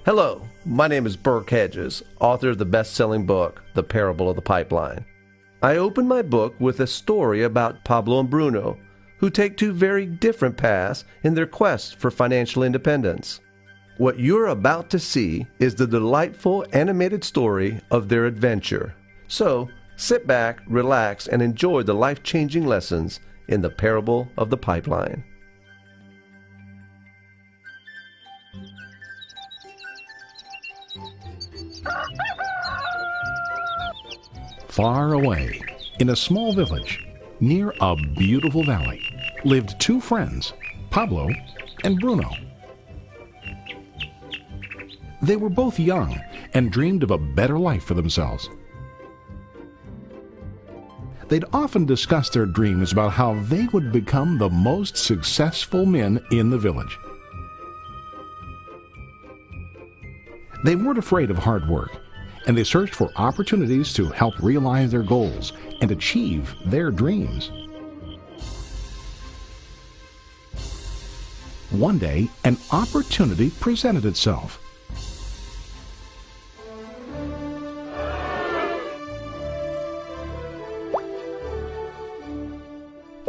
Hello, my name is Burke Hedges, author of the best-selling book, The Parable of the Pipeline. I open my book with a story about Pablo and Bruno, who take two very different paths in their quest for financial independence. What you're about to see is the delightful animated story of their adventure. So, sit back, relax, and enjoy the life-changing lessons in The Parable of the Pipeline. Far away, in a small village, near a beautiful valley, lived two friends, Pablo and Bruno. They were both young and dreamed of a better life for themselves. They'd often discuss their dreams about how they would become the most successful men in the village. They weren't afraid of hard work, and they searched for opportunities to help realize their goals and achieve their dreams. One day, an opportunity presented itself.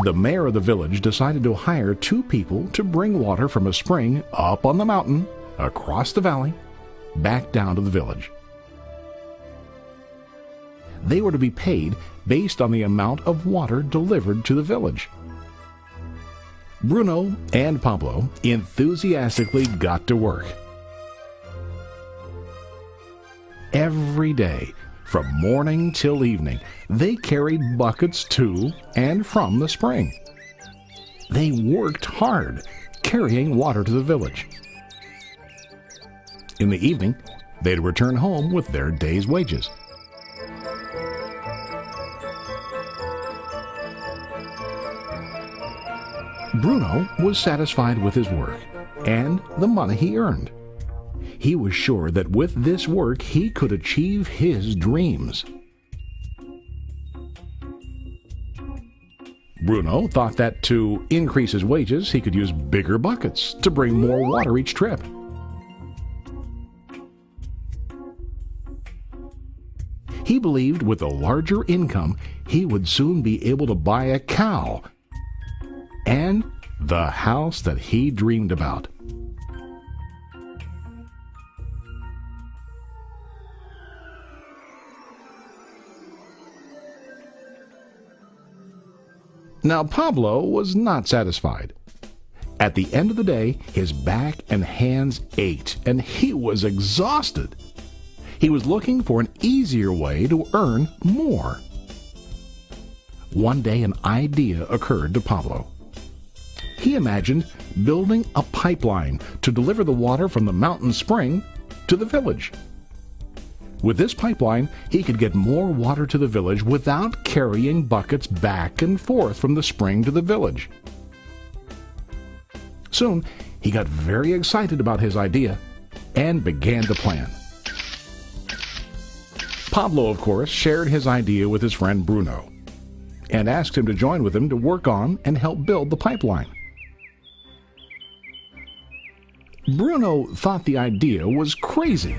The mayor of the village decided to hire two people to bring water from a spring up on the mountain, across the valley, back down to the village. They were to be paid based on the amount of water delivered to the village. Bruno and Pablo enthusiastically got to work. Every day, from morning till evening, they carried buckets to and from the spring. They worked hard, carrying water to the village. In the evening, they'd return home with their day's wages. Bruno was satisfied with his work and the money he earned. He was sure that with this work he could achieve his dreams. Bruno thought that to increase his wages he could use bigger buckets to bring more water each trip. He believed with a larger income he would soon be able to buy a cow and the house that he dreamed about. Now Pablo was not satisfied. At the end of the day, his back and hands ached, and he was exhausted. He was looking for an easier way to earn more. One day an idea occurred to Pablo. He imagined building a pipeline to deliver the water from the mountain spring to the village. With this pipeline, he could get more water to the village without carrying buckets back and forth from the spring to the village. Soon, he got very excited about his idea and began to plan. Pablo, of course, shared his idea with his friend Bruno and asked him to join with him to work on and help build the pipeline. Bruno thought the idea was crazy.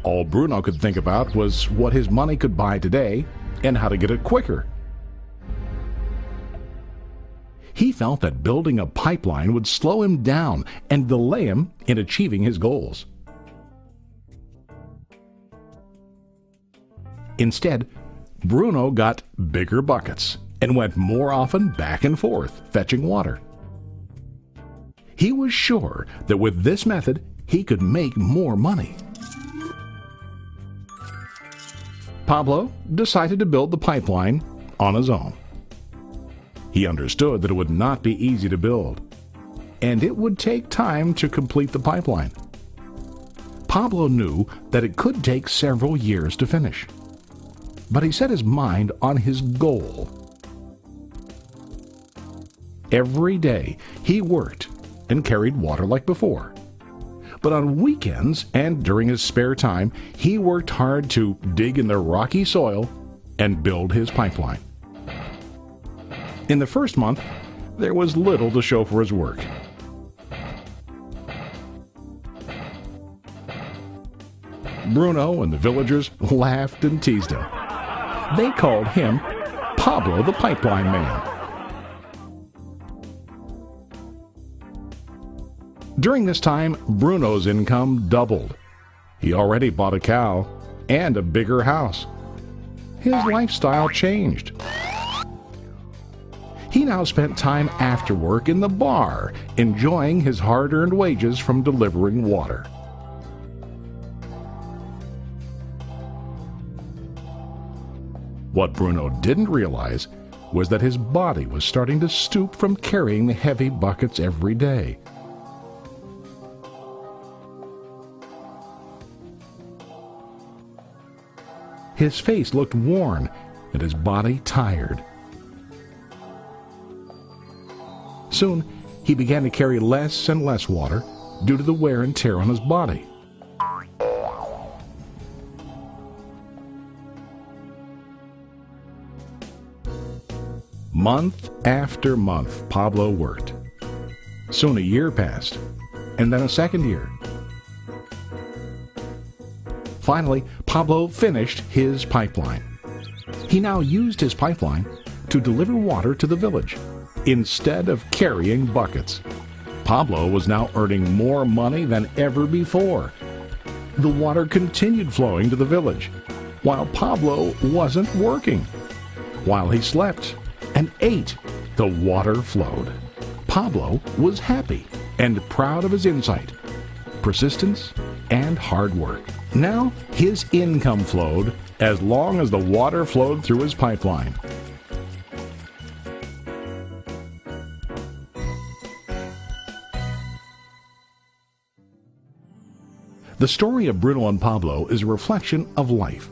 All Bruno could think about was what his money could buy today and how to get it quicker. He felt that building a pipeline would slow him down and delay him in achieving his goals. Instead, Bruno got bigger buckets and went more often back and forth fetching water. He was sure that with this method he could make more money. Pablo decided to build the pipeline on his own. He understood that it would not be easy to build, and it would take time to complete the pipeline. Pablo knew that it could take several years to finish, but he set his mind on his goal. Every day he worked and carried water like before. But on weekends and during his spare time, he worked hard to dig in the rocky soil and build his pipeline. In the first month, there was little to show for his work. Bruno and the villagers laughed and teased him. They called him Pablo the Pipeline Man. During this time, Bruno's income doubled. He already bought a cow and a bigger house. His lifestyle changed. He now spent time after work in the bar, enjoying his hard-earned wages from delivering water. What Bruno didn't realize was that his body was starting to stoop from carrying the heavy buckets every day. His face looked worn and his body tired. Soon, he began to carry less and less water due to the wear and tear on his body. Month after month, Pablo worked. Soon a year passed, and then a second year. Finally, Pablo finished his pipeline. He now used his pipeline to deliver water to the village instead of carrying buckets. Pablo was now earning more money than ever before. The water continued flowing to the village, while Pablo wasn't working. While he slept and ate, the water flowed. Pablo was happy and proud of his insight, persistence, and hard work. Now his income flowed as long as the water flowed through his pipeline. The story of Bruno and Pablo is a reflection of life.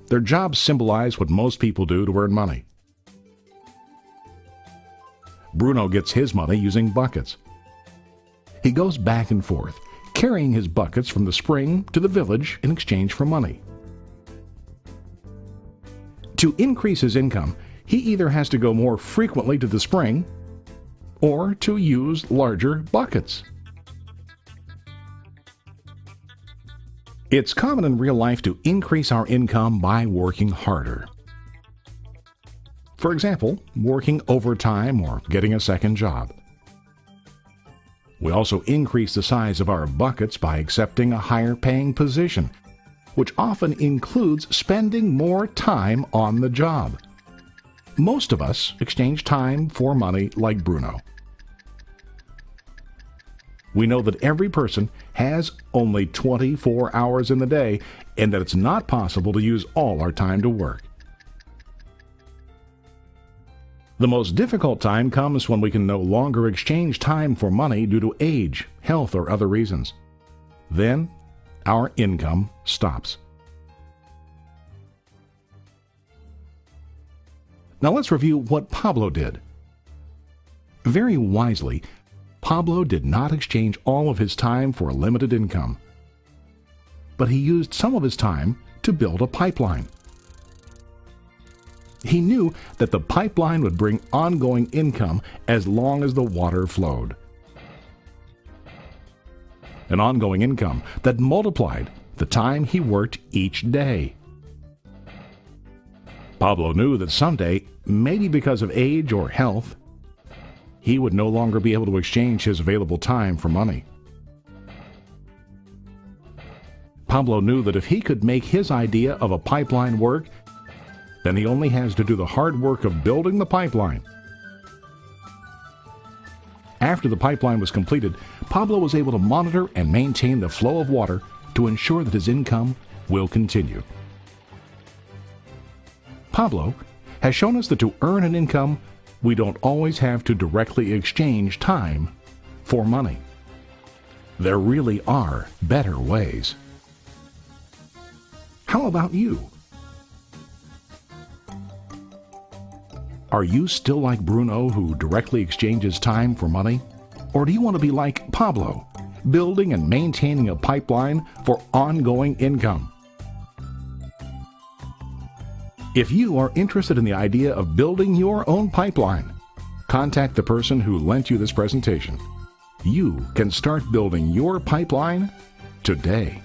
Their jobs symbolize what most people do to earn money. Bruno gets his money using buckets. He goes back and forth, carrying his buckets from the spring to the village in exchange for money. To increase his income, he either has to go more frequently to the spring or to use larger buckets. It's common in real life to increase our income by working harder. For example, working overtime or getting a second job. We also increase the size of our buckets by accepting a higher paying position, which often includes spending more time on the job. Most of us exchange time for money like Bruno. We know that every person has only 24 hours in the day and that it's not possible to use all our time to work. The most difficult time comes when we can no longer exchange time for money due to age, health, or other reasons. Then, our income stops. Now let's review what Pablo did. Very wisely, Pablo did not exchange all of his time for a limited income, but he used some of his time to build a pipeline. He knew that the pipeline would bring ongoing income as long as the water flowed. An ongoing income that multiplied the time he worked each day. Pablo knew that someday, maybe because of age or health, he would no longer be able to exchange his available time for money. Pablo knew that if he could make his idea of a pipeline work, then he only has to do the hard work of building the pipeline. After the pipeline was completed, Pablo was able to monitor and maintain the flow of water to ensure that his income will continue. Pablo has shown us that to earn an income, we don't always have to directly exchange time for money. There really are better ways. How about you? Are you still like Bruno, who directly exchanges time for money? Or do you want to be like Pablo, building and maintaining a pipeline for ongoing income? If you are interested in the idea of building your own pipeline, contact the person who lent you this presentation. You can start building your pipeline today.